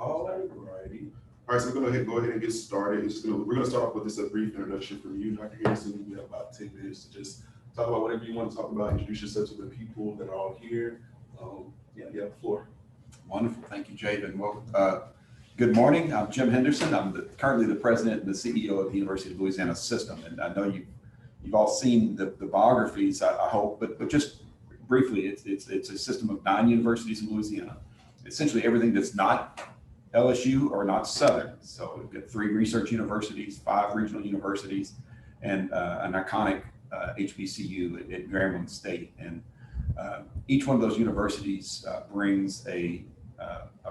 All righty. All right, so we're gonna go ahead and get started. We're gonna start off with just a brief introduction from you, Dr. Henderson. We have about 10 minutes to just talk about whatever you want to talk about. Introduce yourself to the people that are all here. Yeah, you have the floor. Wonderful. Thank you, Jaden. Well, good morning. I'm Jim Henderson. I'm currently the president and the CEO of the University of Louisiana system. And I know you've all seen the biographies, I hope, but just briefly, it's a system of 9 universities in Louisiana. Essentially everything that's not LSU or not Southern. So we've got 3 research universities, 5 regional universities, and an iconic HBCU at Grambling State. And each one of those universities brings a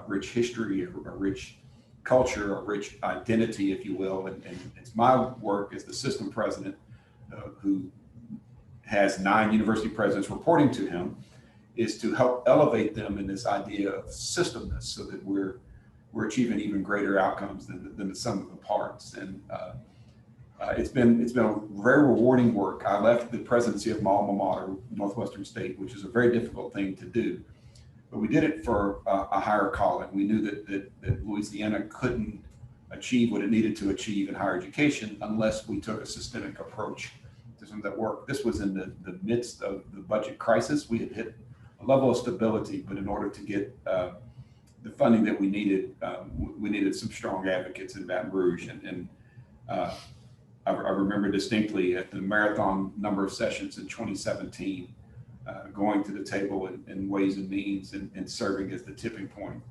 rich history, a rich culture, a rich identity, if you will. And it's my work as the system president, who has 9 university presidents reporting to him, is to help elevate them in this idea of systemness so that we're achieving even greater outcomes than the sum of the parts. And it's been a very rewarding work. I left the presidency of my alma mater, Northwestern State, which is a very difficult thing to do. But we did it for a higher calling. We knew that Louisiana couldn't achieve what it needed to achieve in higher education unless we took a systemic approach to some of that work. This was in the midst of the budget crisis. We had hit a level of stability, but in order to get the funding that we needed some strong advocates in Baton Rouge. And I remember distinctly at the marathon number of sessions in 2017, going to the table in Ways and Means and serving as the tipping point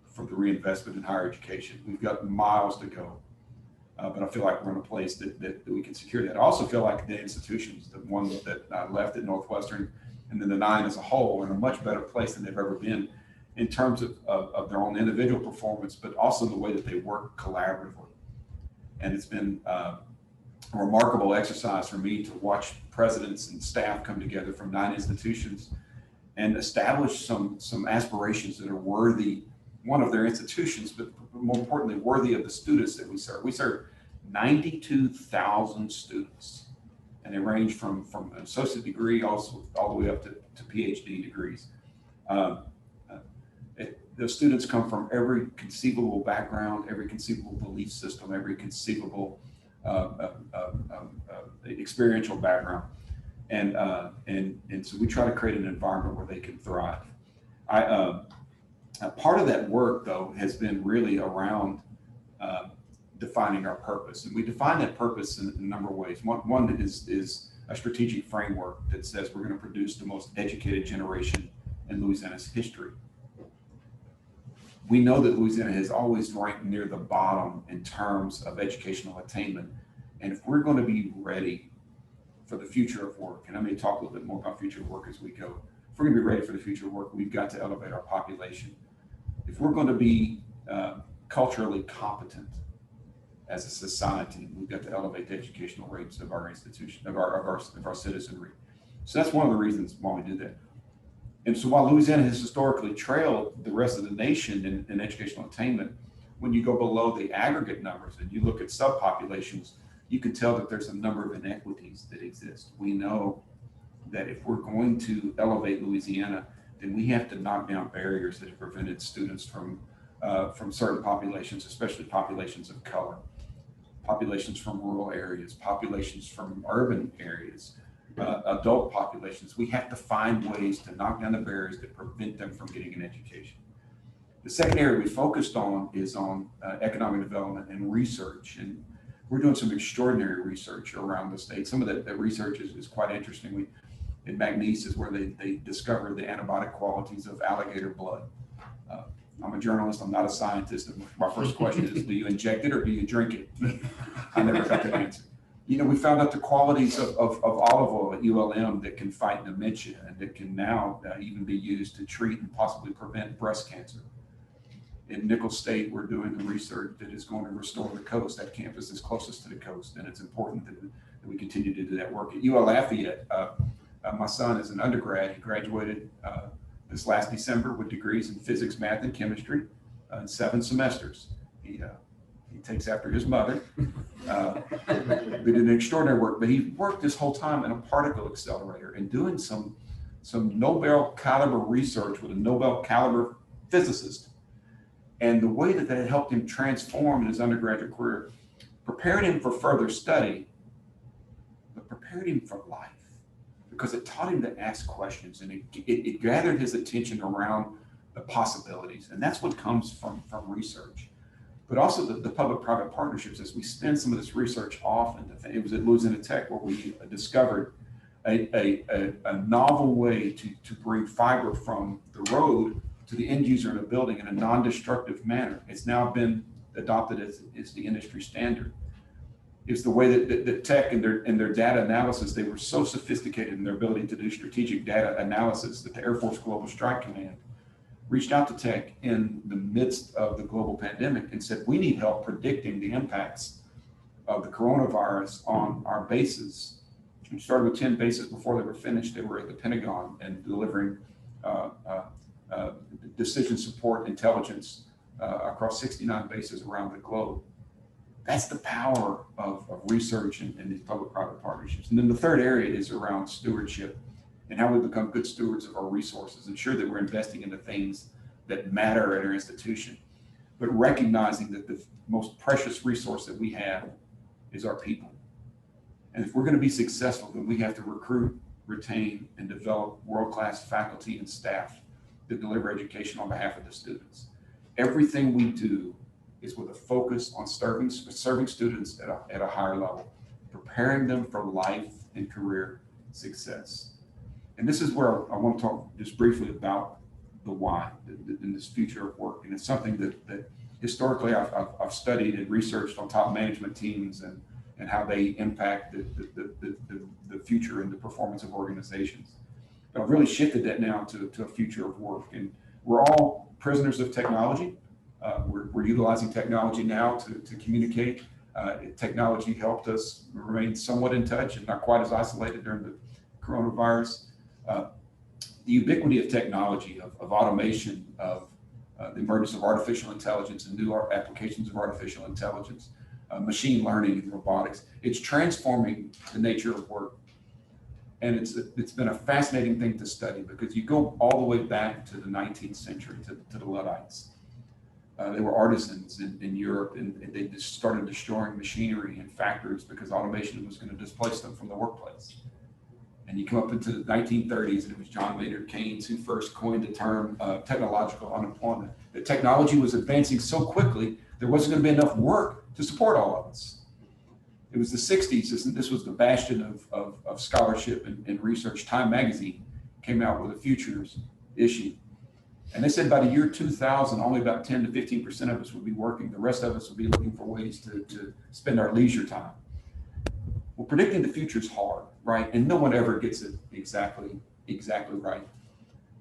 for the reinvestment in higher education. We've got miles to go, but I feel like we're in a place that we can secure that. I also feel like the institutions, the one that I left at Northwestern, and then the 9 as a whole, are in a much better place than they've ever been in terms of their own individual performance, but also the way that they work collaboratively. And it's been a remarkable exercise for me to watch presidents and staff come together from 9 institutions and establish some aspirations that are worthy, one, of their institutions, but more importantly, worthy of the students that we serve. We serve 92,000 students, and they range from an associate degree all the way up to PhD degrees. Those students come from every conceivable background, every conceivable belief system, every conceivable experiential background, and so we try to create an environment where they can thrive. Part of that work, though, has been really around defining our purpose, and we define that purpose in a number of ways. One is a strategic framework that says we're going to produce the most educated generation in Louisiana's history. We know that Louisiana has always ranked near the bottom in terms of educational attainment. And if we're going to be ready for the future of work, and I may talk a little bit more about future of work as we go, if we're going to be ready for the future of work, we've got to elevate our population. If we're going to be culturally competent as a society, we've got to elevate the educational rates of our institution, of our citizenry. So that's one of the reasons why we do that. And so while Louisiana has historically trailed the rest of the nation in educational attainment, when you go below the aggregate numbers and you look at subpopulations, you can tell that there's a number of inequities that exist. We know that if we're going to elevate Louisiana, then we have to knock down barriers that have prevented students from certain populations, especially populations of color, populations from rural areas, populations from urban areas, adult populations. We have to find ways to knock down the barriers that prevent them from getting an education. The second area we focused on is on economic development and research. And we're doing some extraordinary research around the state. Some of that research is quite interesting. In McNeese is where they discovered the antibiotic qualities of alligator blood. I'm a journalist, I'm not a scientist. My first question is, do you inject it or do you drink it? I never got that answer. You know, we found out the qualities of olive oil at ULM that can fight dementia and that can now even be used to treat and possibly prevent breast cancer. In Nicholls State, we're doing the research that is going to restore the coast. That campus is closest to the coast, and it's important that we continue to do that work. At UL Lafayette, my son is an undergrad. He graduated this last December with degrees in physics, math, and chemistry in 7 semesters. He takes after his mother. We did an extraordinary work, but he worked this whole time in a particle accelerator and doing some Nobel caliber research with a Nobel caliber physicist. And the way that that helped him transform in his undergraduate career, prepared him for further study, but prepared him for life, because it taught him to ask questions, and it gathered his attention around the possibilities. And that's what comes from research. But also the public-private partnerships, as we spend some of this research off, and it was at Louisiana Tech where we discovered a novel way to bring fiber from the road to the end user in a building in a non-destructive manner. It's now been adopted as the industry standard. It's the way that Tech and their data analysis, they were so sophisticated in their ability to do strategic data analysis that the Air Force Global Strike Command reached out to Tech in the midst of the global pandemic and said, we need help predicting the impacts of the coronavirus on our bases. We started with 10 bases. Before they were finished, they were at the Pentagon and delivering decision support intelligence across 69 bases around the globe. That's the power of research and these public-private partnerships. And then the third area is around stewardship and how we become good stewards of our resources, ensure that we're investing in the things that matter at our institution, but recognizing that the most precious resource that we have is our people. And if we're going to be successful, then we have to recruit, retain, and develop world-class faculty and staff to deliver education on behalf of the students. Everything we do is with a focus on serving students at a higher level, preparing them for life and career success. And this is where I want to talk just briefly about the why in this future of work. And it's something that historically I've studied and researched on top management teams and how they impact the future and the performance of organizations. But I've really shifted that now to a future of work. And we're all prisoners of technology. We're utilizing technology now to communicate. Technology helped us remain somewhat in touch and not quite as isolated during the coronavirus. The ubiquity of technology, of automation, of the emergence of artificial intelligence and new applications of artificial intelligence, machine learning and robotics, it's transforming the nature of work. And it's been a fascinating thing to study, because you go all the way back to the 19th century, to the Luddites. They were artisans in Europe, and they just started destroying machinery and factories because automation was going to displace them from the workplace. And you come up into the 1930s, and it was John Maynard Keynes who first coined the term technological unemployment. The technology was advancing so quickly, there wasn't going to be enough work to support all of us. It was the 60s, and this was the bastion of scholarship and research. Time magazine came out with a futures issue. And they said by the year 2000, only about 10 to 15% of us would be working. The rest of us would be looking for ways to spend our leisure time. Well, predicting the future is hard, right? And no one ever gets it exactly right.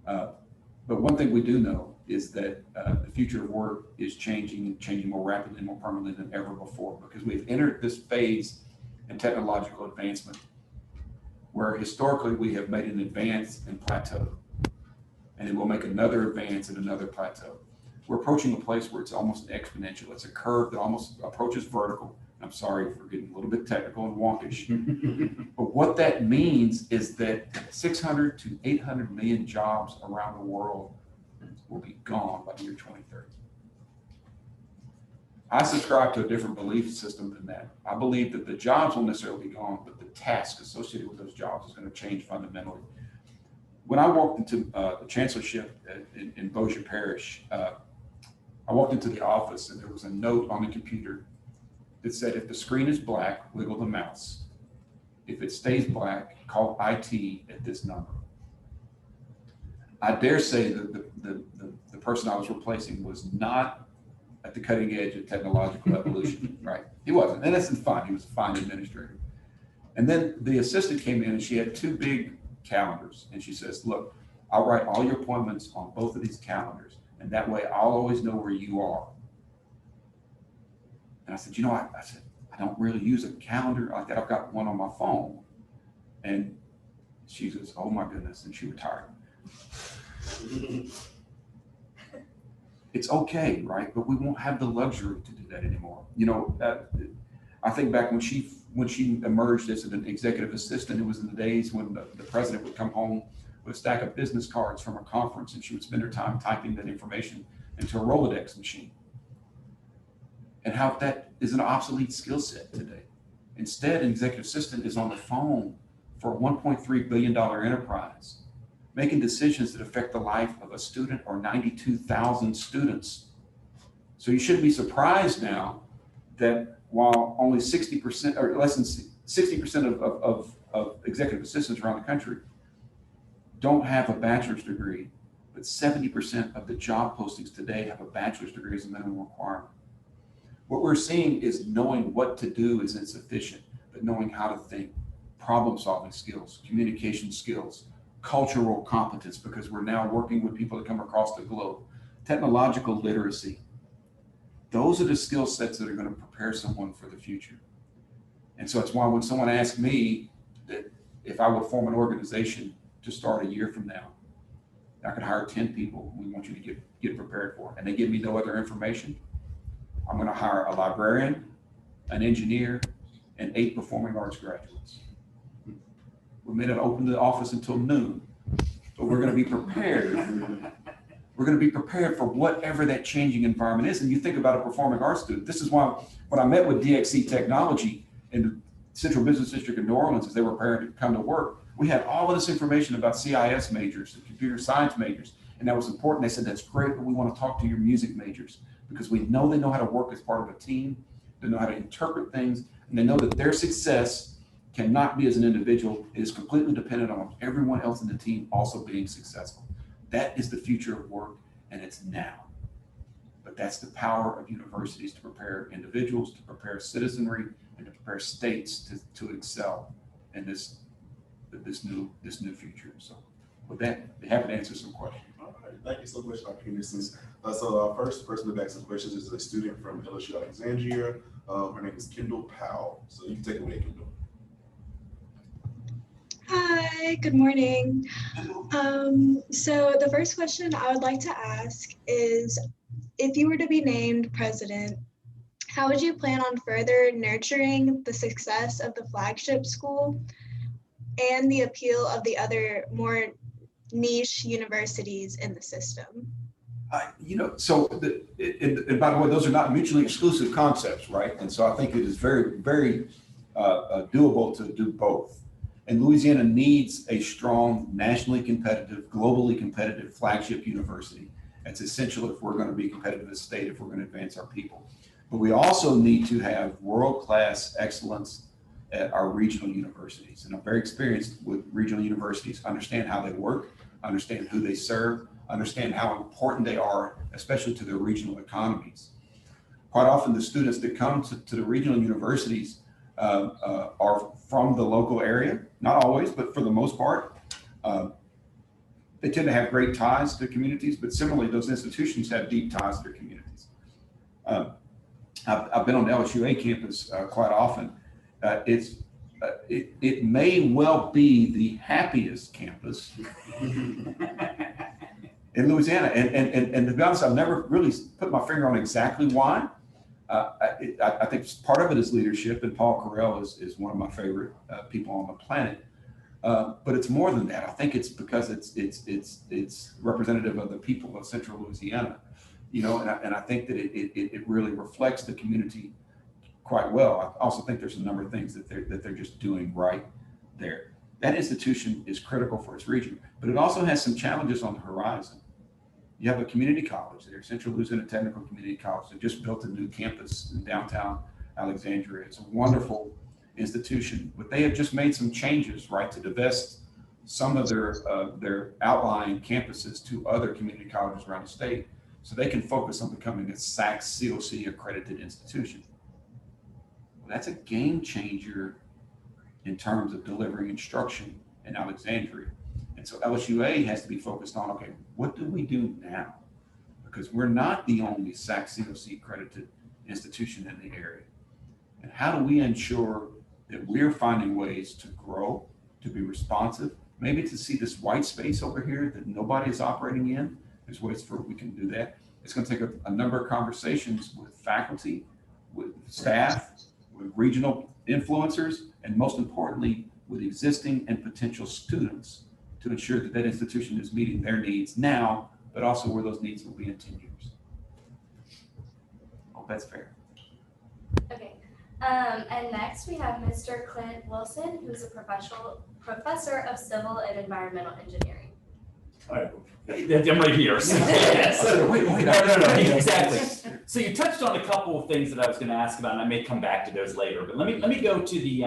But one thing we do know is that the future of work is changing more rapidly and more permanently than ever before, because we've entered this phase in technological advancement where historically we have made an advance and plateaued, and then we'll make another advance and another plateau. We're approaching a place where it's almost exponential. It's a curve that almost approaches vertical. I'm sorry for getting a little bit technical and wonkish. But what that means is that 600 to 800 million jobs around the world will be gone by the year 2030. I subscribe to a different belief system than that. I believe that the jobs won't necessarily be gone, but the task associated with those jobs is going to change fundamentally. When I walked into the chancellorship in Bossier Parish, I walked into the office and there was a note on the computer that said, if the screen is black, wiggle the mouse. If it stays black, call IT at this number. I dare say that the person I was replacing was not at the cutting edge of technological evolution, right? He wasn't, and that's fine. He was a fine administrator. And then the assistant came in and she had two big calendars. And she says, look, I'll write all your appointments on both of these calendars. And that way I'll always know where you are. And I said, you know, I said, I don't really use a calendar like that. I've got one on my phone. And she says, oh my goodness. And she retired. It's okay, right? But we won't have the luxury to do that anymore. You know, I think back when she emerged as an executive assistant, it was in the days when the president would come home with a stack of business cards from a conference, and she would spend her time typing that information into a Rolodex machine, and how that is an obsolete skill set today. Instead, an executive assistant is on the phone for a $1.3 billion enterprise, making decisions that affect the life of a student or 92,000 students. So you shouldn't be surprised now that while only 60% or less than 60% of executive assistants around the country don't have a bachelor's degree, but 70% of the job postings today have a bachelor's degree as a minimum requirement. What we're seeing is knowing what to do is insufficient, but knowing how to think, problem-solving skills, communication skills, cultural competence, because we're now working with people that come across the globe, technological literacy. Those are the skill sets that are going to prepare someone for the future. And so it's why when someone asks me that if I would form an organization to start a year from now, I could hire 10 people we want you to get prepared for, and they give me no other information, I'm going to hire a librarian, an engineer, and 8 performing arts graduates. We may not open the office until noon, but we're going to be prepared. We're going to be prepared for whatever that changing environment is. And you think about a performing arts student. This is why when I met with DXC Technology in the Central Business District in New Orleans, as they were preparing to come to work, we had all of this information about CIS majors and computer science majors. And that was important. They said, that's great, but we want to talk to your music majors because we know they know how to work as part of a team. They know how to interpret things, and they know that their success cannot be as an individual. It is completely dependent on everyone else in the team also being successful. That is the future of work, and it's now. But that's the power of universities to prepare individuals, to prepare citizenry, and to prepare states to excel in this new future. So with that, I'm happy to answer some questions. All right, thank you so much, Dr. Henderson. So our first person to ask some questions is a student from LSU Alexandria. Her name is Kendall Powell. So you can take it away, Kendall. Hi, good morning. So the first question I would like to ask is, if you were to be named president, how would you plan on further nurturing the success of the flagship school and the appeal of the other more niche universities in the system? And by the way, those are not mutually exclusive concepts, right? And so I think it is very, very doable to do both. And Louisiana needs a strong, nationally competitive, globally competitive flagship university. That's essential if we're going to be competitive as a state, if we're going to advance our people. But we also need to have world-class excellence at our regional universities. And I'm very experienced with regional universities, understand how they work, understand who they serve, understand how important they are, especially to their regional economies. Quite often the students that come to the regional universities are from the local area, not always, but for the most part. They tend to have great ties to their communities, but similarly, those institutions have deep ties to their communities. I've been on the LSUA campus quite often. It may well be the happiest campus in Louisiana. And to be honest, I've never really put my finger on exactly why. I think part of it is leadership, and Paul Carell is one of my favorite people on the planet. But it's more than that. I think it's because it's representative of the people of Central Louisiana, and I think that it really reflects the community quite well. I also think there's a number of things that they're just doing right there. That institution is critical for its region, but it also has some challenges on the horizon. You have a community college there, Central Louisiana Technical Community College. They just built a new campus in downtown Alexandria. It's a wonderful institution, but they have just made some changes, right, to divest some of their outlying campuses to other community colleges around the state, so they can focus on becoming a SAC COC accredited institution. Well, that's a game changer in terms of delivering instruction in Alexandria. And so LSUA has to be focused on, okay, what do we do now? Because we're not the only SAC COC accredited institution in the area. And how do we ensure that we're finding ways to grow, to be responsive, maybe to see this white space over here that nobody is operating in? There's ways for we can do that. It's going to take a number of conversations with faculty, with staff, with regional influencers, and most importantly, with existing and potential students to ensure that that institution is meeting their needs now, but also where those needs will be in 10 years. That's fair. Okay. And next we have Mr. Clint Wilson, who's a professor of civil and environmental engineering. All right. I'm right here. So, yes. Wait, No, exactly. So you touched on a couple of things that I was going to ask about, and I may come back to those later. But let me go to the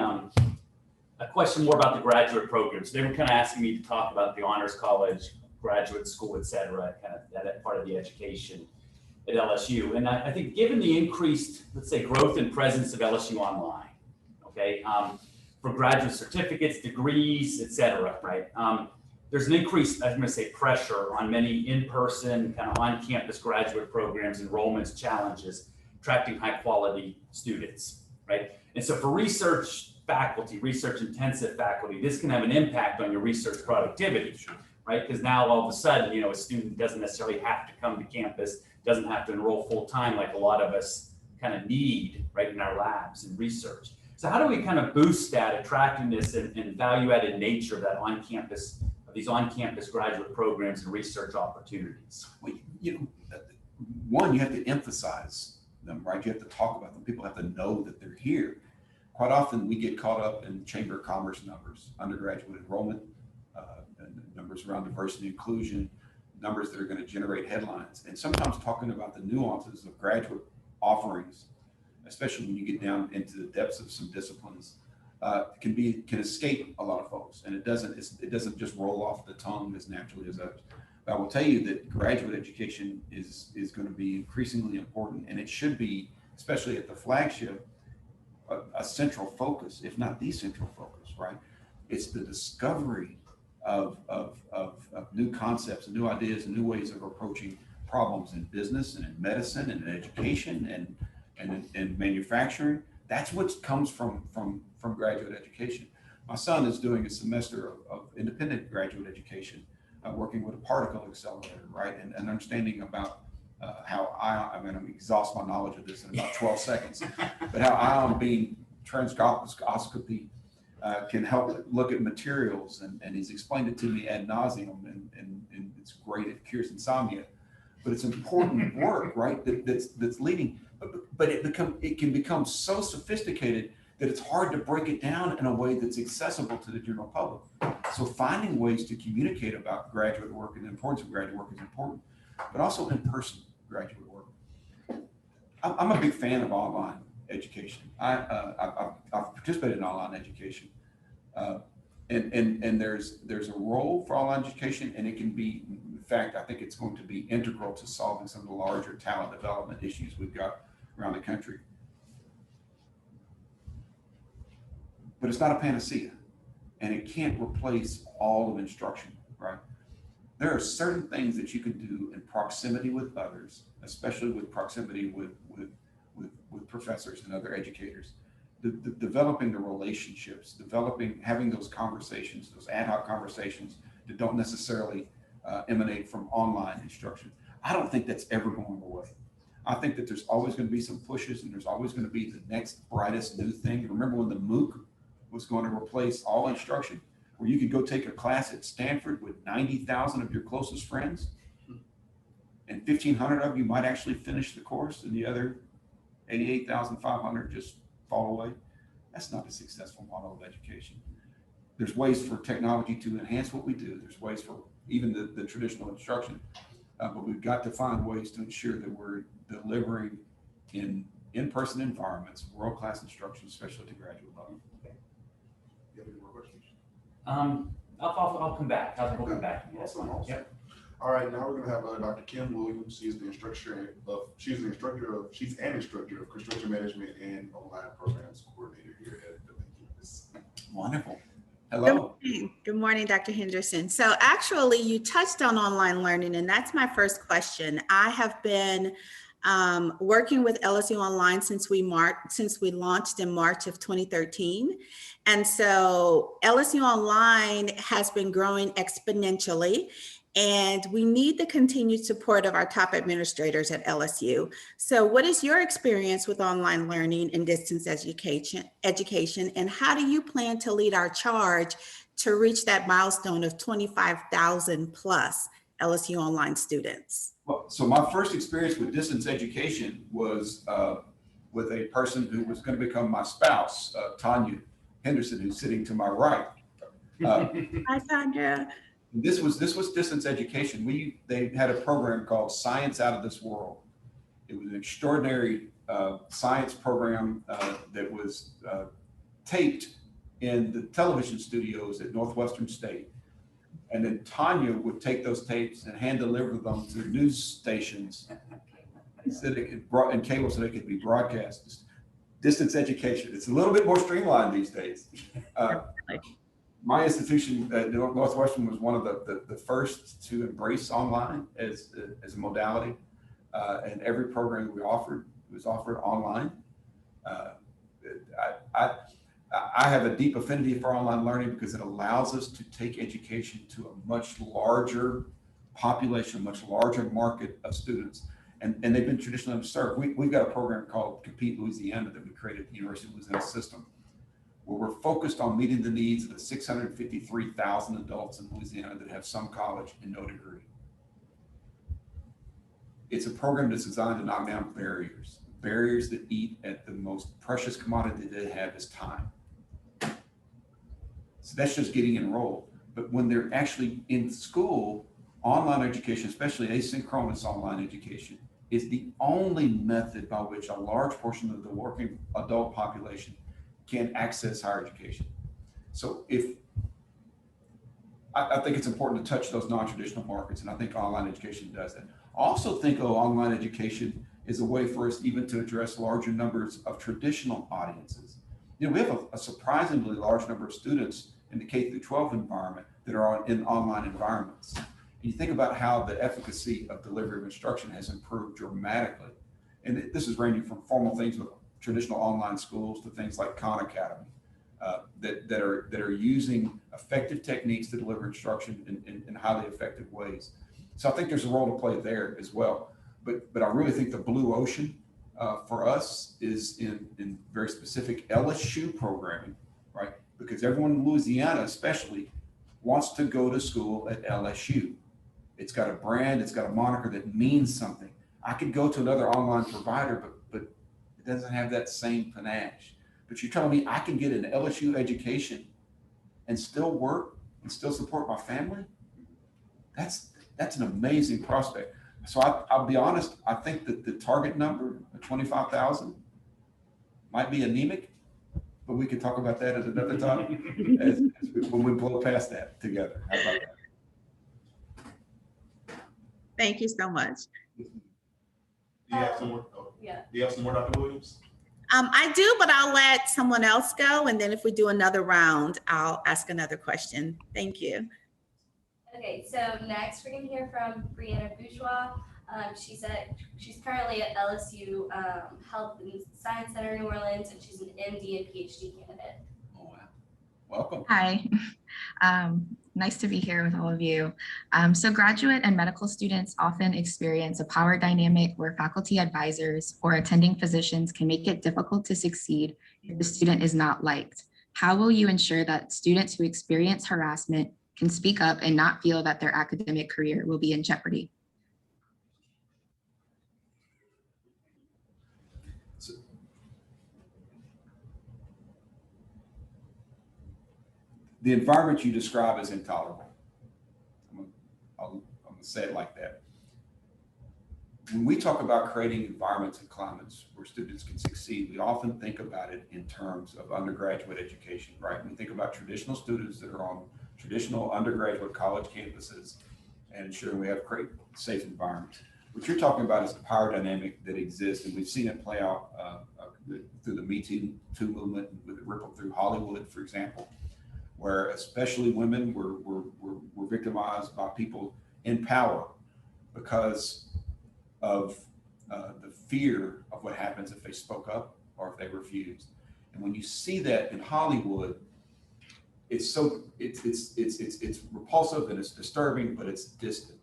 a question more about the graduate programs. They were kind of asking me to talk about the honors college, graduate school, et cetera, kind of that part of the education at LSU. And I think given the increased, let's say, growth and presence of LSU online, okay, for graduate certificates, degrees, et cetera, right? There's an increased, I'm going to say, pressure on many in-person, kind of on-campus graduate programs, enrollments, challenges, attracting high-quality students, right? And so for research faculty, research-intensive faculty, this can have an impact on your research productivity, right? Because now all of a sudden, a student doesn't necessarily have to come to campus, doesn't have to enroll full-time like a lot of us kind of need, right, in our labs and research. So how do we kind of boost that attractiveness and value-added nature of that on-campus, these on-campus graduate programs and research opportunities? Well, one, you have to emphasize them, right? You have to talk about them. People have to know that they're here. Quite often we get caught up in Chamber of Commerce numbers, undergraduate enrollment, and numbers around diversity and inclusion, numbers that are going to generate headlines. And sometimes talking about the nuances of graduate offerings, especially when you get down into the depths of some disciplines, can escape a lot of folks, and it doesn't just roll off the tongue as naturally as others. But I will tell you that graduate education is going to be increasingly important, and it should be, especially at the flagship, a central focus, if not the central focus, right? It's the discovery of new concepts and new ideas and new ways of approaching problems in business and in medicine and in education and in manufacturing. That's what comes from graduate education. My son is doing a semester of independent graduate education, working with a particle accelerator, right? And understanding about how I'm going to exhaust my knowledge of this in about 12 seconds, but how ion beam transcoscopy can help look at materials, and he's explained it to me ad nauseum, and it's great. It cures insomnia, but it's important work, right? That's leading, but it can become so sophisticated that it's hard to break it down in a way that's accessible to the general public. So finding ways to communicate about graduate work and the importance of graduate work is important, but also in-person graduate work. I'm a big fan of online education. I've participated in online education, and there's a role for online education, and it can be, in fact, I think it's going to be integral to solving some of the larger talent development issues we've got around the country. But it's not a panacea, and it can't replace all of instruction, right? There are certain things that you can do in proximity with others, especially with proximity with professors and other educators, developing the relationships, having those conversations, those ad hoc conversations that don't necessarily emanate from online instruction. I don't think that's ever going away. I think that there's always going to be some pushes, and there's always going to be the next brightest new thing. Remember when the MOOC was going to replace all instruction, where you could go take a class at Stanford with 90,000 of your closest friends, and 1,500 of you might actually finish the course, and the other 88,500 just fall away? That's not a successful model of education. There's ways for technology to enhance what we do. There's ways for even the traditional instruction, but we've got to find ways to ensure that we're delivering in-person environments, world-class instruction, especially at the graduate level. You have any more questions? I'll come back. I'll come back. Awesome. Yep. All right, now we're gonna have Dr. Kim Williams. She's an instructor of construction management and online programs coordinator here at the campus. Wonderful. Hello. Good morning, Dr. Henderson. So actually you touched on online learning, and that's my first question. I have been working with LSU Online since we launched in March of 2013. And so LSU Online has been growing exponentially, and we need the continued support of our top administrators at LSU. So what is your experience with online learning and distance education, and how do you plan to lead our charge to reach that milestone of 25,000 plus LSU Online students? Well, so my first experience with distance education was with a person who was going to become my spouse, Tanya Henderson, who's sitting to my right. Hi, Sandra. This was distance education. They had a program called Science Out of This World. It was an extraordinary science program that was taped in the television studios at Northwestern State. And then Tanya would take those tapes and hand deliver them to news stations so that it could and cable so they could be broadcast. Distance education. It's a little bit more streamlined these days. My institution at Northwestern was one of the first to embrace online as a modality. And every program we offered was offered online. I have a deep affinity for online learning because it allows us to take education to a much larger population, much larger market of students. And they've been traditionally underserved. We've got a program called Compete Louisiana that we created at the University of Louisiana system, where we're focused on meeting the needs of the 653,000 adults in Louisiana that have some college and no degree. It's a program that's designed to knock down barriers that eat at the most precious commodity they have is time. So that's just getting enrolled. But when they're actually in school, online education, especially asynchronous online education, is the only method by which a large portion of the working adult population can access higher education. So I think it's important to touch those non-traditional markets, and I think online education does that. I also think online education is a way for us even to address larger numbers of traditional audiences. You know, we have a surprisingly large number of students in the K through 12 environment that are in online environments. And you think about how the efficacy of delivery of instruction has improved dramatically. And this is ranging from formal things with traditional online schools to things like Khan Academy that are using effective techniques to deliver instruction in highly effective ways. So I think there's a role to play there as well. But I really think the blue ocean for us is in very specific LSU programming, right? Because everyone in Louisiana especially wants to go to school at LSU. It's got a brand, it's got a moniker that means something. I could go to another online provider, but it doesn't have that same panache. But you're telling me I can get an LSU education and still work and still support my family? That's an amazing prospect. So I'll be honest, I think that the target number of 25,000 might be anemic, but we can talk about that at another time when we blow past that together. How about that? Thank you so much. Do you have some more? Oh, Yeah. Do you have some more, Dr. Williams? I do, but I'll let someone else go. And then if we do another round, I'll ask another question. Thank you. Okay, so next we're gonna hear from Brianna Bourgeois. She's currently at LSU Health and Science Center, New Orleans, and she's an MD and PhD candidate. Oh, wow. Welcome. Hi, nice to be here with all of you. So graduate and medical students often experience a power dynamic where faculty advisors or attending physicians can make it difficult to succeed if the student is not liked. How will you ensure that students who experience harassment can speak up and not feel that their academic career will be in jeopardy? The environment you describe is intolerable. I'm gonna say it like that. When we talk about creating environments and climates where students can succeed, we often think about it in terms of undergraduate education, right? We think about traditional students that are on traditional undergraduate college campuses and ensuring we have great, safe environments. What you're talking about is the power dynamic that exists, and we've seen it play out through the Me Too movement, with it rippled through Hollywood, for example, where especially women were victimized by people in power because of the fear of what happens if they spoke up or if they refused. And when you see that in Hollywood, it's repulsive and it's disturbing, but it's distant.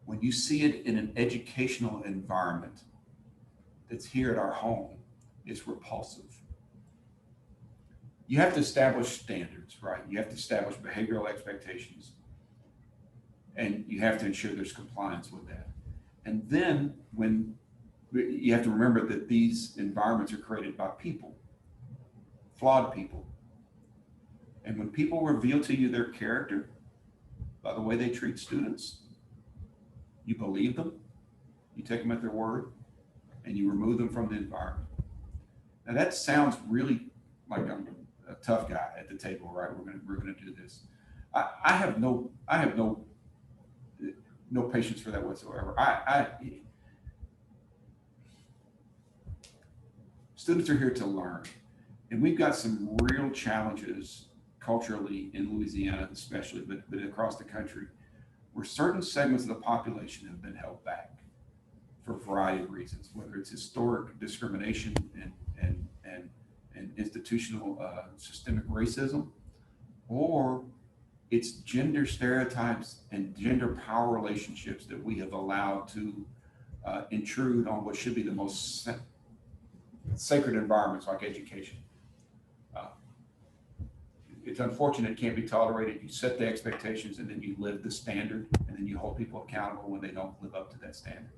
When you see it in an educational environment that's here at our home, it's repulsive. You have to establish standards, right? You have to establish behavioral expectations. And you have to ensure there's compliance with that. And then when you have to remember that these environments are created by people, flawed people. And when people reveal to you their character by the way they treat students, you believe them, you take them at their word, and you remove them from the environment. Now that sounds really like I'm a tough guy at the table, right? We're gonna do this. I have no patience for that whatsoever. Students are here to learn, and we've got some real challenges culturally in Louisiana, especially, but across the country, where certain segments of the population have been held back for a variety of reasons, whether it's historic discrimination and institutional systemic racism, or it's gender stereotypes and gender power relationships that we have allowed to intrude on what should be the most sacred environments like education. It's unfortunate it can't be tolerated. You set the expectations and then you live the standard, and then you hold people accountable when they don't live up to that standard.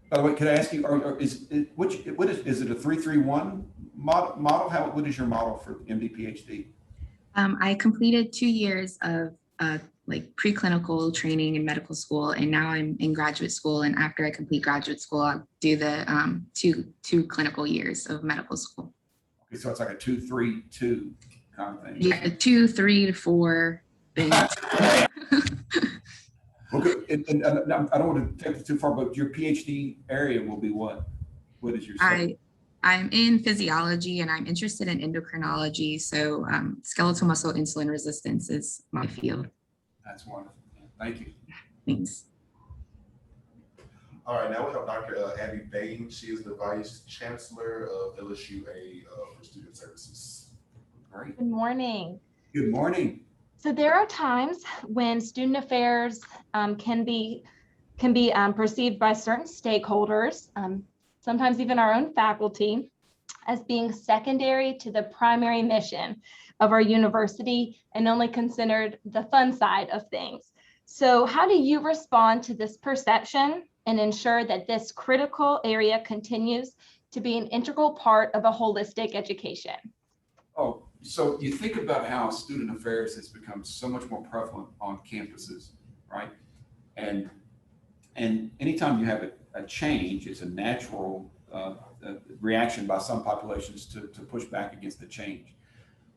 By the way, could I ask you, is it a 3-3-1 model? What is your model for MD PhD? I completed 2 years of like preclinical training in medical school, and now I'm in graduate school. And after I complete graduate school, I'll do the two clinical years of medical school. Okay, so it's like a 2-3-2 kind of thing. Yeah, 2, 3 to 4 things. Okay, and I don't want to take it too far, but your PhD area will be what? What is your subject? I'm in physiology, and I'm interested in endocrinology. So skeletal muscle insulin resistance is my field. That's wonderful. Thank you. Thanks. All right, now we have Dr. Abby Bain. She is the Vice Chancellor of LSUA for Student Services. Great. Good morning. Good morning. So there are times when student affairs can be perceived by certain stakeholders, sometimes even our own faculty, as being secondary to the primary mission of our university and only considered the fun side of things. So how do you respond to this perception and ensure that this critical area continues to be an integral part of a holistic education? Oh, so you think about how student affairs has become so much more prevalent on campuses, right? And anytime you have a change, it's a natural reaction by some populations to push back against the change.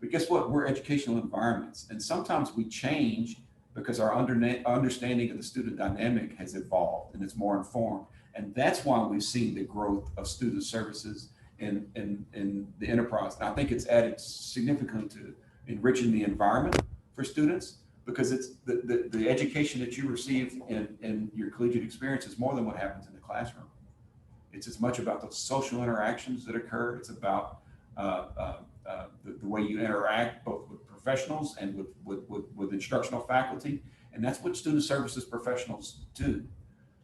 But guess what? We're educational environments, and sometimes we change because our understanding of the student dynamic has evolved and it's more informed. And that's why we've seen the growth of student services in the enterprise. And I think it's added significantly to enriching the environment for students, because it's the education that you receive in your collegiate experience is more than what happens in the classroom. It's as much about the social interactions that occur. It's about the way you interact both with professionals and with instructional faculty. And that's what student services professionals do,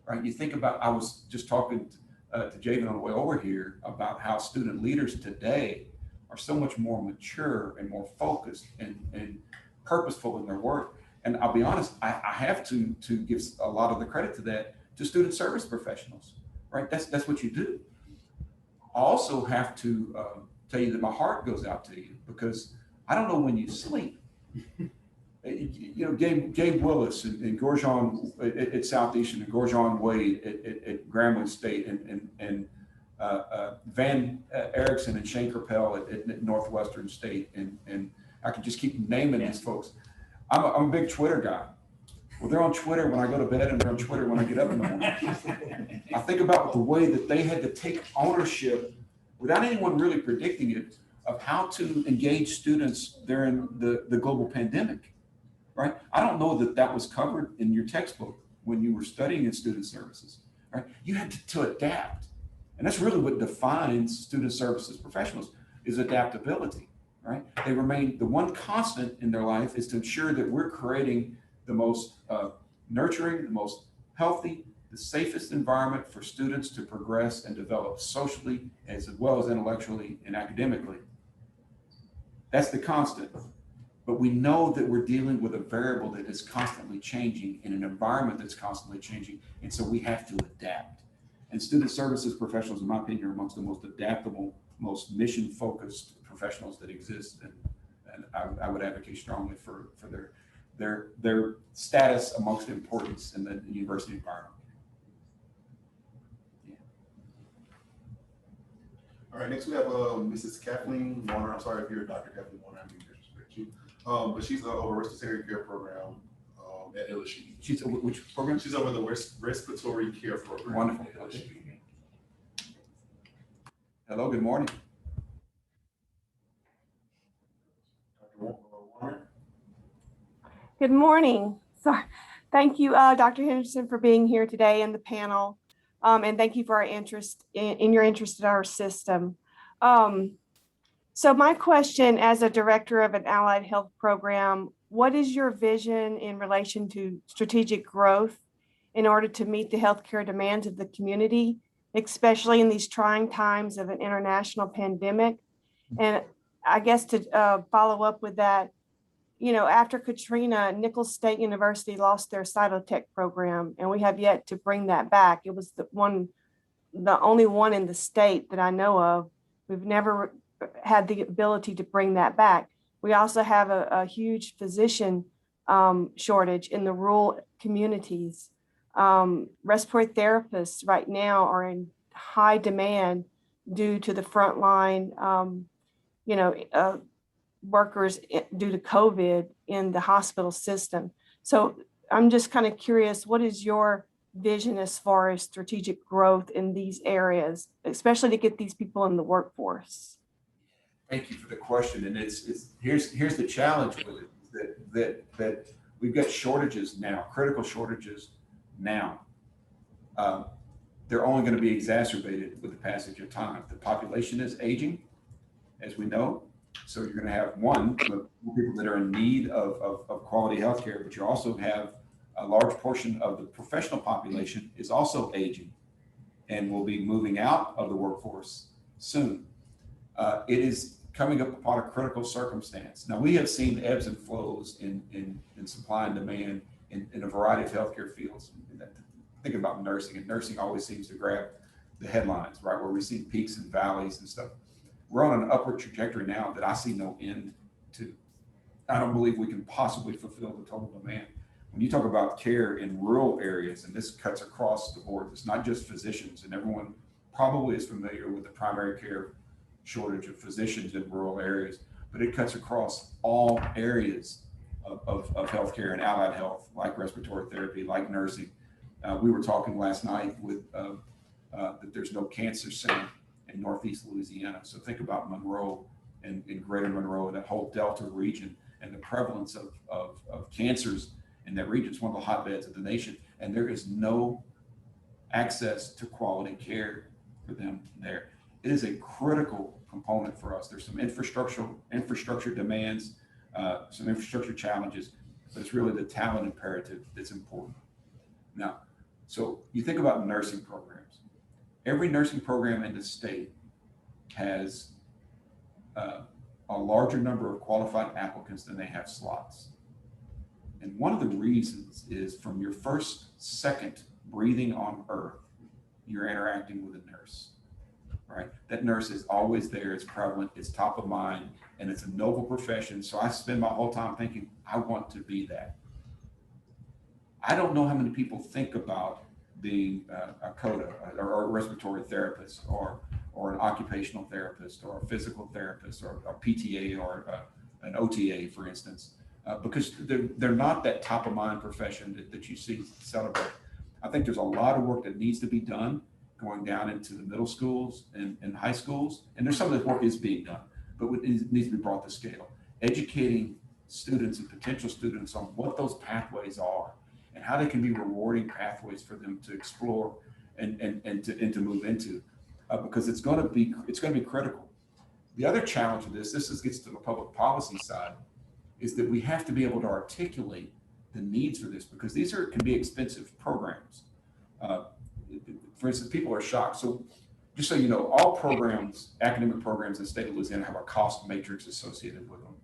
right? You think about, I was just talking to Javen on the way over here about how student leaders today are so much more mature and more focused and purposeful in their work. And I'll be honest, I have to give a lot of the credit to that to student service professionals, right? That's what you do. I also have to tell you that my heart goes out to you, because I don't know when you sleep. You know, Gabe Willis and Gorgeon at Southeastern, and Gorgeon Wade at Grambling State, and Van Erickson and Shane Kerpel at Northwestern State, and I can just keep naming these folks. I'm a big Twitter guy. Well, they're on Twitter when I go to bed, and they're on Twitter when I get up in the morning. I think about the way that they had to take ownership without anyone really predicting it of how to engage students during the global pandemic, right? I don't know that that was covered in your textbook when you were studying in student services, right? You had to adapt. And that's really what defines student services professionals, is adaptability, right? They remain, the one constant in their life is to ensure that we're creating the most nurturing, the most healthy, the safest environment for students to progress and develop socially as well as intellectually and academically. That's the constant. But we know that we're dealing with a variable that is constantly changing in an environment that's constantly changing. And so we have to adapt. And student services professionals, in my opinion, are amongst the most adaptable, most mission-focused professionals that exist. And I would advocate strongly for their status amongst importance in the university environment. Yeah. All right, next we have Mrs. Kathleen Warner. I'm sorry if you're Dr. Kathleen Warner, I didn't disrespect you. But she's over respiratory care program at LSU. She's over which program? She's over the respiratory care program. Wonderful. At LSU. Hello, good morning. Dr. Warner. Good morning. Sorry. Thank you, Dr. Henderson, for being here today in the panel. And thank you for our interest in your interest in our system. So my question as a director of an allied health program, what is your vision in relation to strategic growth in order to meet the healthcare demands of the community, especially in these trying times of an international pandemic? And I guess to follow up with that, you know, after Katrina, Nichols State University lost their cytotech program, and we have yet to bring that back. It was the only one in the state that I know of. We've never had the ability to bring that back. We also have a huge physician shortage in the rural communities. Respiratory therapists right now are in high demand due to the frontline, workers due to COVID in the hospital system. So I'm just kind of curious, what is your vision as far as strategic growth in these areas, especially to get these people in the workforce? Thank you for the question. And here's the challenge with it, that we've got shortages now, critical shortages now. They're only going to be exacerbated with the passage of time. The population is aging, as we know. So you're going to have more people that are in need of quality healthcare, but you also have a large portion of the professional population is also aging and will be moving out of the workforce soon. It is coming up upon a critical circumstance. Now, we have seen ebbs and flows in supply and demand in a variety of healthcare fields. Think about nursing, and nursing always seems to grab the headlines, right? Where we see peaks and valleys and stuff. We're on an upward trajectory now that I see no end to. I don't believe we can possibly fulfill the total demand. When you talk about care in rural areas, and this cuts across the board, it's not just physicians, and everyone probably is familiar with the primary care shortage of physicians in rural areas, but it cuts across all areas of healthcare and allied health, like respiratory therapy, like nursing. We were talking last night with that there's no cancer center in Northeast Louisiana. So think about Monroe and in greater Monroe and that whole Delta region and the prevalence of cancers in that region. It's one of the hotbeds of the nation. And there is no access to quality care for them there. It is a critical component for us. There's some infrastructure demands, some infrastructure challenges, but it's really the talent imperative that's important. Now, so you think about nursing programs. Every nursing program in the state has a larger number of qualified applicants than they have slots. And one of the reasons is from your first second breathing on earth, you're interacting with a nurse, right? That nurse is always there, it's prevalent, it's top of mind, and it's a noble profession. So I spend my whole time thinking, I want to be that. I don't know how many people think about being a CODA or a respiratory therapist or an occupational therapist or a physical therapist or a PTA or an OTA, for instance, because they're not that top of mind profession that you see celebrate. I think there's a lot of work that needs to be done going down into the middle schools and high schools. And there's some of the work is being done, but it needs to be brought to scale. Educating students and potential students on what those pathways are and how they can be rewarding pathways for them to explore and to move into, because it's going to be critical. The other challenge of this gets to the public policy side, is that we have to be able to articulate the needs for this, because these can be expensive programs. For instance, people are shocked. So just so you know, all programs, academic programs in the state of Louisiana have a cost matrix associated with them.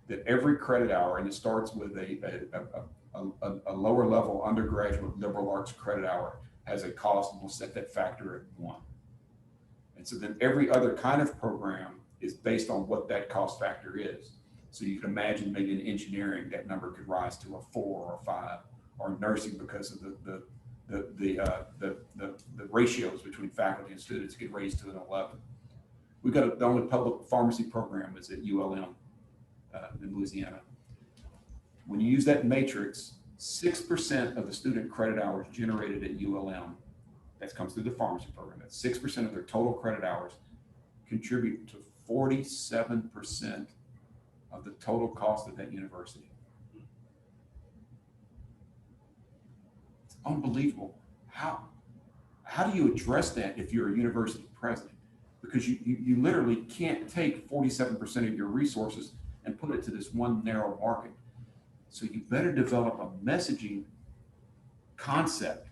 that every credit hour, and it starts with a lower level undergraduate liberal arts credit hour, has a cost, and we'll set that factor at 1. And so then every other kind of program is based on what that cost factor is. So you can imagine maybe in engineering, that number could rise to a 4 or a 5, or nursing because of the ratios between faculty and students get raised to an 11. We've got the only public pharmacy program is at ULM in Louisiana. When you use that matrix, 6% of the student credit hours generated at ULM, that comes through the pharmacy program, that's 6% of their total credit hours, contribute to 47% of the total cost of that university. It's unbelievable. How do you address that if you're a university president? Because you literally can't take 47% of your resources and put it to this one narrow market. So you better develop a messaging concept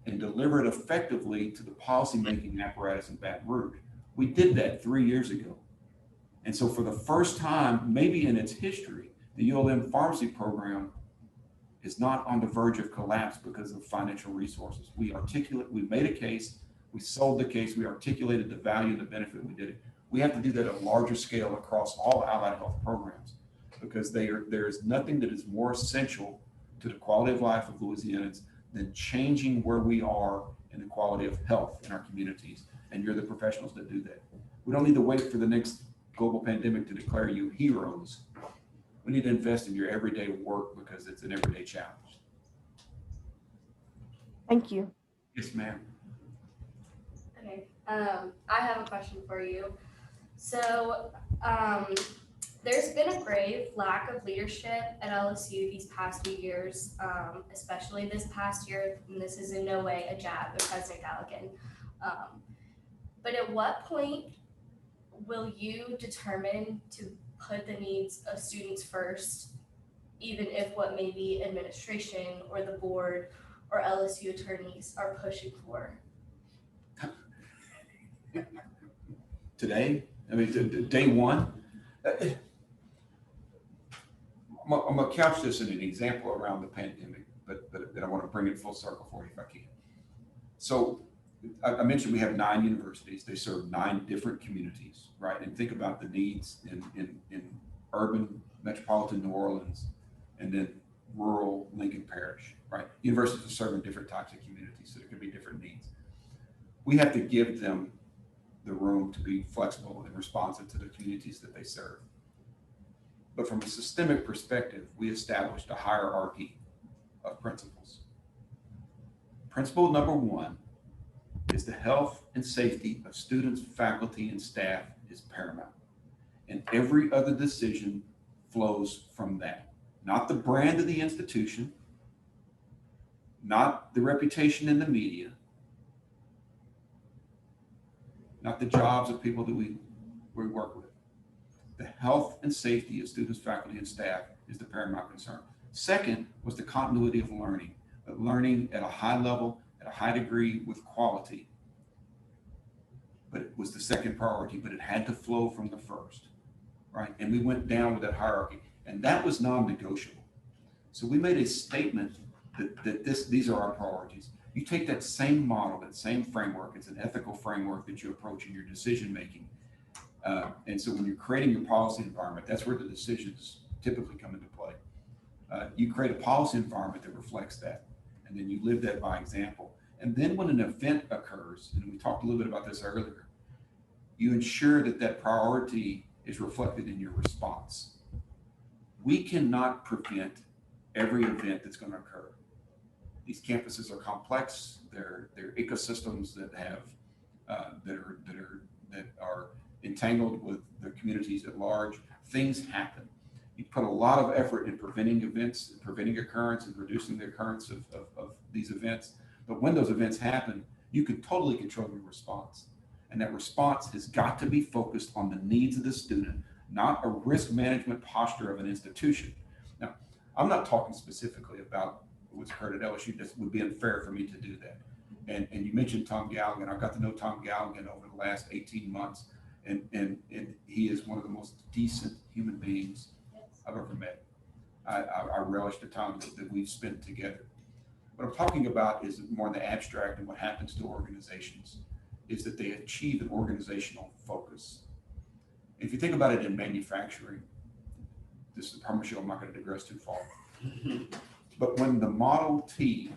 and deliver it effectively to the policymaking apparatus in Baton Rouge. We did that 3 years ago. And so for the first time, maybe in its history, the ULM pharmacy program is not on the verge of collapse because of financial resources. We made a case, we sold the case, we articulated the value and the benefit, we did it. We have to do that at a larger scale across all allied health programs, because there is nothing that is more essential to the quality of life of Louisianans than changing where we are in the quality of health in our communities. And you're the professionals that do that. We don't need to wait for the next global pandemic to declare you heroes. We need to invest in your everyday work because it's an everyday challenge. Thank you. Yes, ma'am. Okay, I have a question for you. So, there's been a grave lack of leadership at LSU these past few years, especially this past year, and this is in no way a jab at President Galligan. But at what point will you determine to put the needs of students first, even if what maybe administration or the board or LSU attorneys are pushing for? Today, I mean, day one, I'm gonna couch this in an example around the pandemic, but I want to bring it full circle for you if I can. So I mentioned we have 9 universities. They serve 9 different communities, right? And think about the needs in urban metropolitan New Orleans and then rural Lincoln Parish, right? Universities are serving different types of communities, so there could be different needs. We have to give them the room to be flexible and responsive to the communities that they serve. But from a systemic perspective, we established a hierarchy of principles. Principle number 1 is the health and safety of students, faculty, and staff is paramount. And every other decision flows from that. Not the brand of the institution, not the reputation in the media, not the jobs of people that we work with. The health and safety of students, faculty, and staff is the paramount concern. Second was the continuity of learning, but learning at a high level, at a high degree with quality. But it was the second priority, but it had to flow from the first, right? And we went down with that hierarchy, and that was non-negotiable. So we made a statement that these are our priorities. You take that same model, that same framework, it's an ethical framework that you approach in your decision making. And so when you're creating your policy environment, that's where the decisions typically come into play. You create a policy environment that reflects that, and then you live that by example. And then when an event occurs, and we talked a little bit about this earlier, you ensure that that priority is reflected in your response. We cannot prevent every event that's going to occur. These campuses are complex. They're ecosystems that have that are entangled with the communities at large. Things happen. You put a lot of effort in preventing events, preventing occurrence, and reducing the occurrence of these events. But when those events happen, you can totally control your response. And that response has got to be focused on the needs of the student, not a risk management posture of an institution. Now, I'm not talking specifically about what's occurred at LSU. This would be unfair for me to do that. And you mentioned Tom Galligan. I've got to know Tom Galligan over the last 18 months. And he is one of the most decent human beings I've ever met. I relish the time that we've spent together. What I'm talking about is more in the abstract, and what happens to organizations is that they achieve an organizational focus. If you think about it in manufacturing, this is, I promise you I'm not going to digress too far. But when the Model T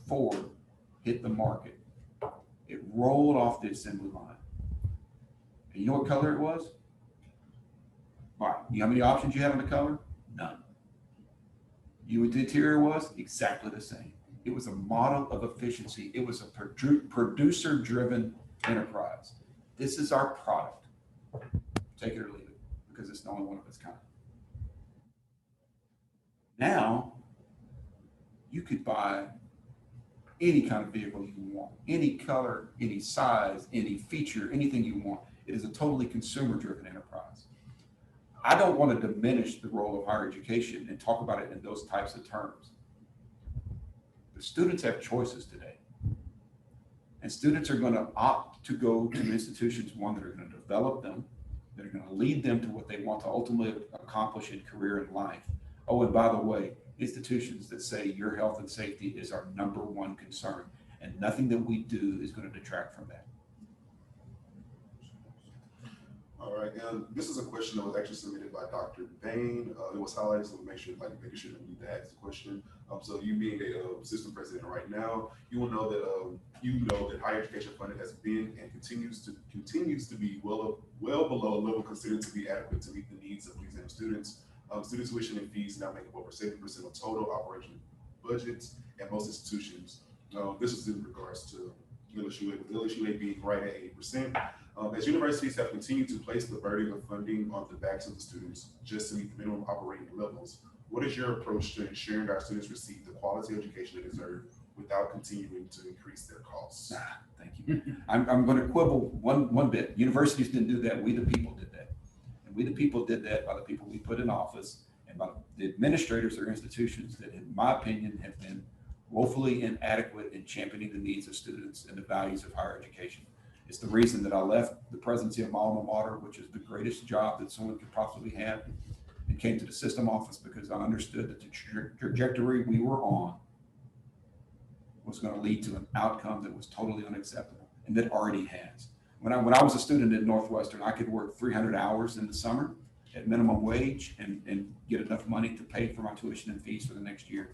Ford hit the market, it rolled off the assembly line. And you know what color it was? All right, you know how many options you had on the color? None. You know what the interior was? Exactly the same. It was a model of efficiency. It was a producer-driven enterprise. This is our product. Take it or leave it, because it's the only one of its kind. Now, you could buy any kind of vehicle you want, any color, any size, any feature, anything you want. It is a totally consumer-driven enterprise. I don't want to diminish the role of higher education and talk about it in those types of terms. The students have choices today. And students are going to opt to go to institutions, one, that are going to develop them, that are going to lead them to what they want to ultimately accomplish in career and life. Oh, and by the way, institutions that say your health and safety is our #1 concern, and nothing that we do is going to detract from that. All right, and this is a question that was actually submitted by Dr. Bain. It was highlighted, so we'll making sure that we need to ask the question. So you being a system president right now, you will know that higher education funding has been and continues to be well below a level considered to be adequate to meet the needs of Louisiana students. Student tuition and fees now make up over 70% of total operational budgets at most institutions. This is in regards to LSUA, with LSUA being right at 80%. As universities have continued to place the burden of funding on the backs of the students just to meet the minimum operating levels, what is your approach to ensuring our students receive the quality education they deserve without continuing to increase their costs? Thank you. I'm going to quibble one bit. Universities didn't do that. We the people did that. And we the people did that by the people we put in office and by the administrators or institutions that, in my opinion, have been woefully inadequate in championing the needs of students and the values of higher education. It's the reason that I left the presidency of my alma mater, which is the greatest job that someone could possibly have, and came to the system office, because I understood that the trajectory we were on was going to lead to an outcome that was totally unacceptable, and that already has. When I was a student at Northwestern, I could work 300 hours in the summer at minimum wage and get enough money to pay for my tuition and fees for the next year.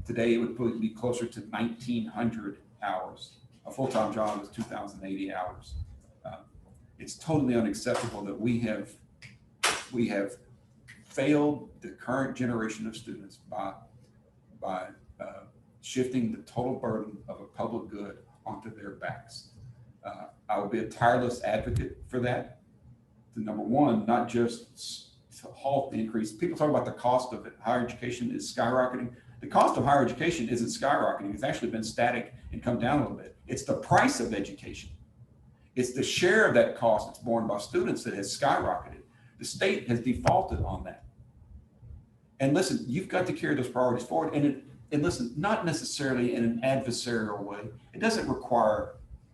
Today, it would probably be closer to 1,900 hours. A full-time job is 2,080 hours. It's totally unacceptable that we have failed the current generation of students by shifting the total burden of a public good onto their backs. I will be a tireless advocate for that. To number one, not just to halt the increase. People talk about the cost of higher education is skyrocketing. The cost of higher education isn't skyrocketing. It's actually been static and come down a little bit. It's the price of education. It's the share of that cost that's borne by students that has skyrocketed. The state has defaulted on that. And listen, you've got to carry those priorities forward. And listen, not necessarily in an adversarial way. It doesn't require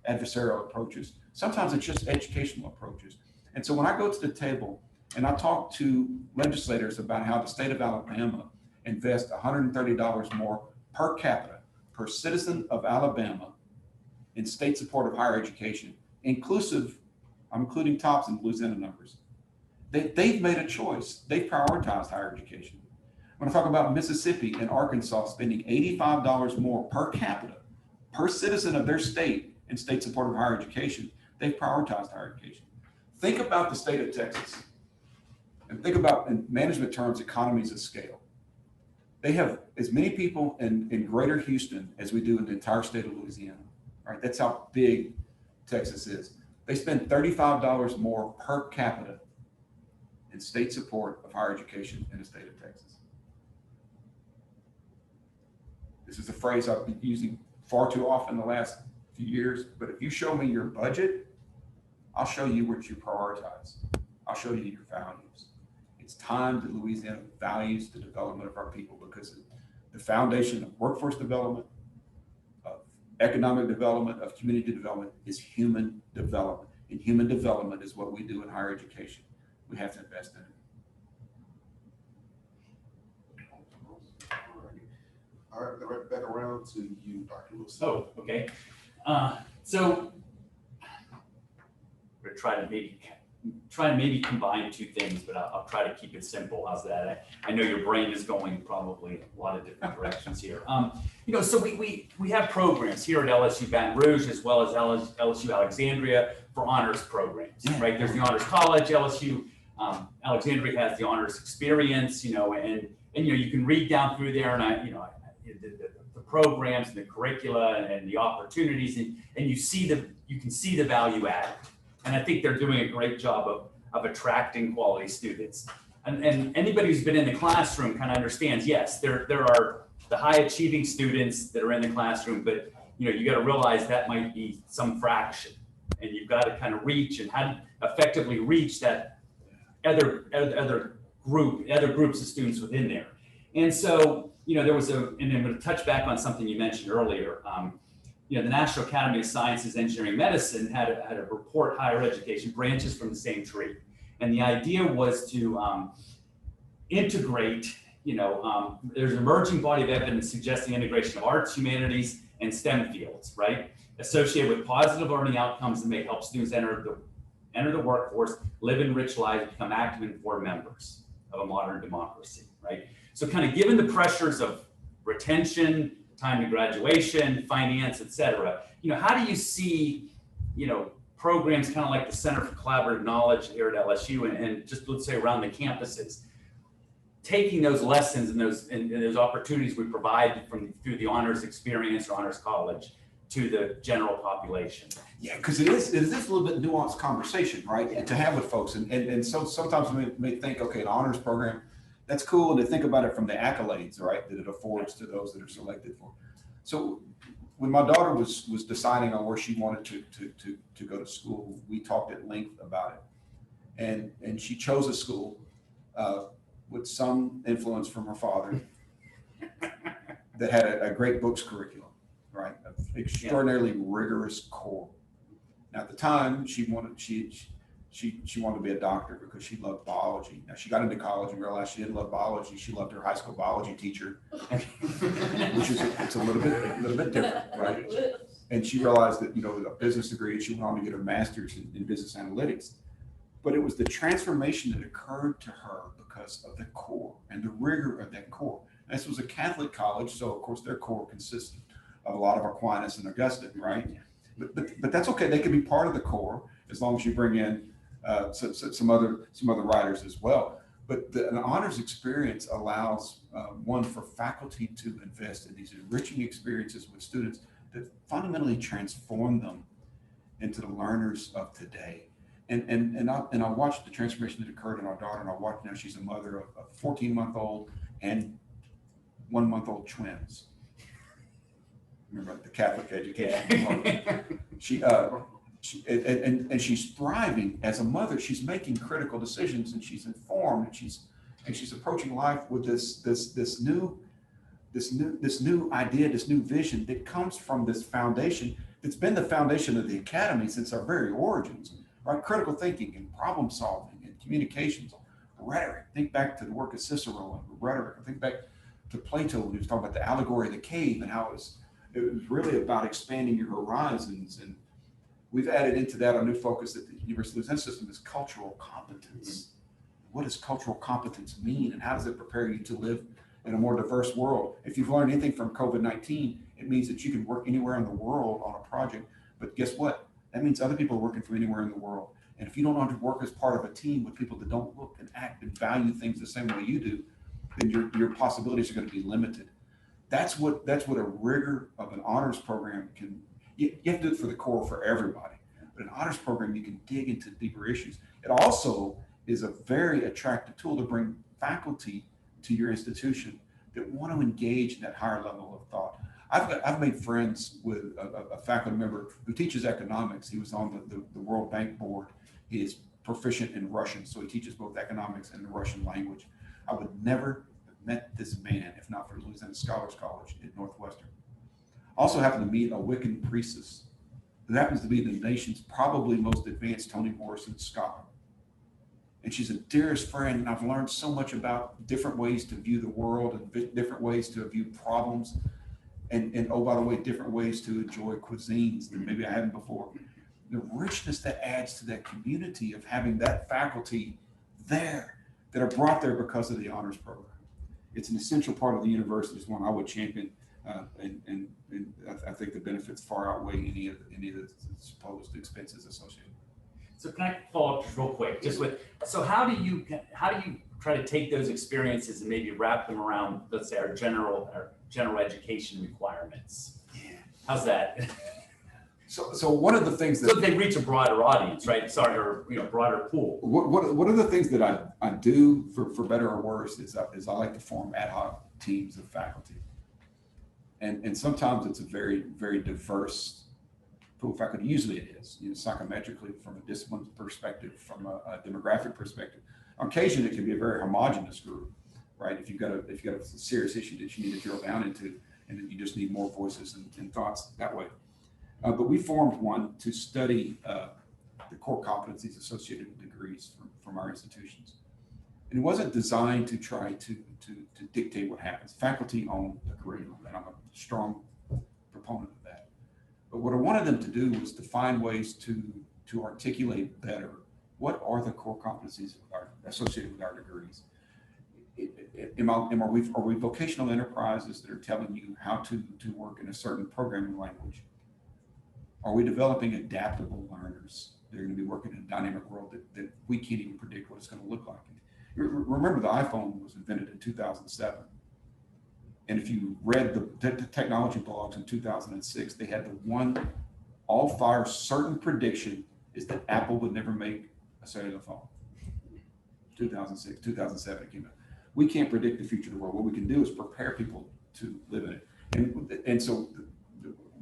adversarial approaches. Sometimes it's just educational approaches. And so when I go to the table and I talk to legislators about how the state of Alabama invests $130 more per capita per citizen of Alabama in state support of higher education, inclusive, I'm including TOPS and Louisiana numbers. They've made a choice. They've prioritized higher education. When I talk about Mississippi and Arkansas spending $85 more per capita per citizen of their state in state support of higher education, they've prioritized higher education. Think about the state of Texas and think about, in management terms, economies of scale. They have as many people in greater Houston as we do in the entire state of Louisiana. All right, that's how big Texas is. They spend $35 more per capita in state support of higher education in the state of Texas. This is a phrase I've been using far too often the last few years, but if you show me your budget, I'll show you what you prioritize. I'll show you your values. It's time that Louisiana values the development of our people, because the foundation of workforce development, of economic development, of community development is human development. And human development is what we do in higher education. We have to invest in it. All right, back around to you, Dr. Wilson. Oh, okay. So we're trying to maybe combine two things, but I'll try to keep it simple. How's that? I know your brain is going probably a lot of different directions here. So we have programs here at LSU Baton Rouge as well as LSU Alexandria for honors programs, right? There's the Honors College, LSU Alexandria has the honors experience, and you can read down through there, and the programs and the curricula and the opportunities, and you can see the value added. And I think they're doing a great job of attracting quality students. And anybody who's been in the classroom kind of understands, yes, there are the high achieving students that are in the classroom, but you got to realize that might be some fraction, and you've got to kind of reach and how to effectively reach that other groups of students within there. And so, there was and I'm going to touch back on something you mentioned earlier. The National Academy of Sciences, Engineering, Medicine had a report, higher education branches from the same tree. And the idea was to integrate, there's an emerging body of evidence suggesting integration of arts, humanities, and STEM fields, right? Associated with positive learning outcomes that may help students enter the workforce, live enriched lives, become active and informed members of a modern democracy, right? So kind of given the pressures of retention, time to graduation, finance, et cetera, how do you see, programs kind of like the Center for Collaborative Knowledge here at LSU and just let's say around the campuses, taking those lessons and those opportunities we provide through the honors experience or honors college to the general population? Yeah, because it is a little bit nuanced conversation, right? Yeah. To have with folks. And so sometimes we may think, okay, an honors program, that's cool to think about it from the accolades, right, that it affords to those that are selected for. So when my daughter was deciding on where she wanted to go to school, we talked at length about it. And she chose a school with some influence from her father that had a great books curriculum, right? An extraordinarily rigorous core. Now at the time she wanted to be a doctor because she loved biology. Now she got into college and realized she didn't love biology. She loved her high school biology teacher, which is it's a little bit different, right? And she realized that a business degree, and she went on to get her master's in business analytics. But it was the transformation that occurred to her because of the core and the rigor of that core. And this was a Catholic college, so of course their core consisted of a lot of Aquinas and Augustine, right? But that's okay. They can be part of the core as long as you bring in some other writers as well. But an honors experience allows one for faculty to invest in these enriching experiences with students that fundamentally transform them into the learners of today. And I watched the transformation that occurred in our daughter, and I watched now she's a mother of a 14-month-old and 1-month-old twins. Remember the Catholic education. She's thriving as a mother. She's making critical decisions, and she's informed, and she's approaching life with this new idea, this new vision that comes from this foundation that's been the foundation of the academy since our very origins, right? Critical thinking and problem solving and communications, rhetoric. Think back to the work of Cicero and rhetoric. Think back to Plato when he was talking about the allegory of the cave and how it was really about expanding your horizons. And we've added into that a new focus at the University of Louisiana system is cultural competence. What does cultural competence mean, and how does it prepare you to live in a more diverse world? If you've learned anything from COVID-19, it means that you can work anywhere in the world on a project. But guess what? That means other people are working from anywhere in the world. And if you don't know how to work as part of a team with people that don't look and act and value things the same way you do, then your possibilities are going to be limited. That's what a rigor of an honors program can. You have to do it for the core for everybody. But an honors program, you can dig into deeper issues. It also is a very attractive tool to bring faculty to your institution that want to engage in that higher level of thought. I've made friends with a faculty member who teaches economics. He was on the World Bank board. He is proficient in Russian, so he teaches both economics and the Russian language. I would never have met this man if not for Louisiana Scholars College at Northwestern. Also happened to meet a Wiccan priestess who happens to be the nation's probably most advanced Toni Morrison scholar. And she's a dearest friend, and I've learned so much about different ways to view the world and different ways to view problems. And oh, by the way, different ways to enjoy cuisines that maybe I hadn't before. The richness that adds to that community of having that faculty there that are brought there because of the honors program. It's an essential part of the university. It's one I would champion, and I think the benefits far outweigh any of the supposed expenses associated. So can I follow up just real quick, so how do you try to take those experiences and maybe wrap them around, let's say, our general education requirements? Yeah. How's that? So one of the things that So they reach a broader audience, right? Sorry, or broader pool. One of the things that I do for better or worse is I like to form ad hoc teams of faculty, and sometimes it's a very, very diverse pool of faculty. Usually it is, psychometrically, from a discipline perspective, from a demographic perspective. On occasion, it can be a very homogenous group, right? If you've got a serious issue that you need to drill down into, and then you just need more voices and thoughts that way. But we formed one to study the core competencies associated with degrees from our institutions. And it wasn't designed to try to dictate what happens. Faculty own the curriculum, and I'm a strong proponent of that. But what I wanted them to do was to find ways to articulate better what are the core competencies associated with our degrees. Are we vocational enterprises that are telling you how to work in a certain programming language? Are we developing adaptable learners? They're going to be working in a dynamic world that we can't even predict what it's going to look like. Remember, the iPhone was invented in 2007. And if you read the technology blogs in 2006, they had the one all-fire certain prediction is that Apple would never make a cellular phone. 2006, 2007 it came out. We can't predict the future of the world. What we can do is prepare people to live in it. And so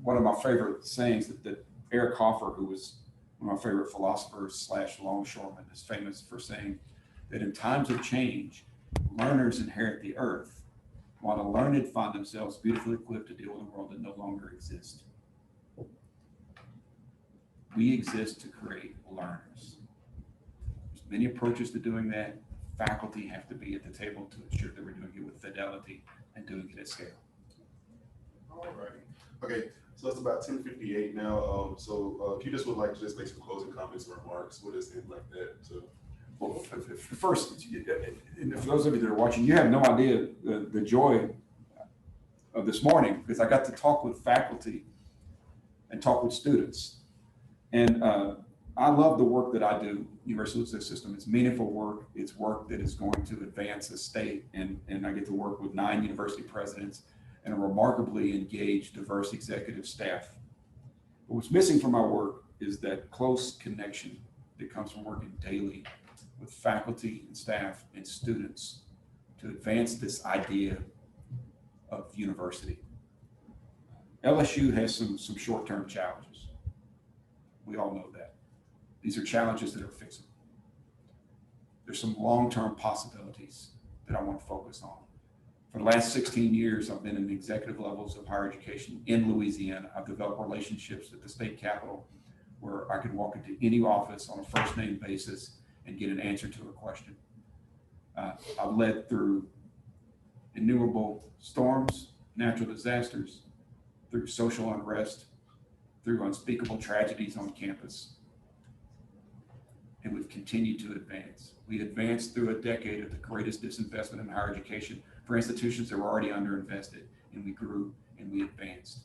one of my favorite sayings that Eric Hoffer, who was one of my favorite philosophers / longshoremen, is famous for saying that in times of change, learners inherit the earth, while the learned find themselves beautifully equipped to deal with a world that no longer exists. We exist to create learners. There's many approaches to doing that. Faculty have to be at the table to ensure that we're doing it with fidelity and doing it at scale. All right. Okay. So it's about 10:58 now. If you just would like to just make some closing comments or remarks, we'll just end like that. So, well, first, and for those of you that are watching, you have no idea the joy of this morning, because I got to talk with faculty and talk with students. And I love the work that I do, University of Louisiana System. It's meaningful work. It's work that is going to advance the state. And I get to work with 9 university presidents and a remarkably engaged, diverse executive staff. But what's missing from my work is that close connection that comes from working daily with faculty and staff and students to advance this idea of university. LSU has some short-term challenges. We all know that. These are challenges that are fixable. There's some long-term possibilities that I want to focus on. For the last 16 years, I've been in the executive levels of higher education in Louisiana. I've developed relationships at the state capitol where I can walk into any office on a first name basis and get an answer to a question. I've led through innumerable storms, natural disasters, through social unrest, through unspeakable tragedies on campus. And we've continued to advance. We advanced through a decade of the greatest disinvestment in higher education for institutions that were already underinvested, and we grew and we advanced.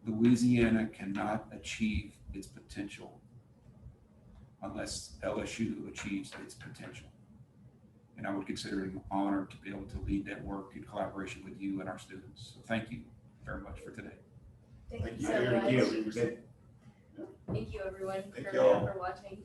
Louisiana cannot achieve its potential unless LSU achieves its potential. And I would consider it an honor to be able to lead that work in collaboration with you and our students. So thank you very much for today. Thank you you. so much. Thank you. Thank you, everyone, Thank for y'all. watching.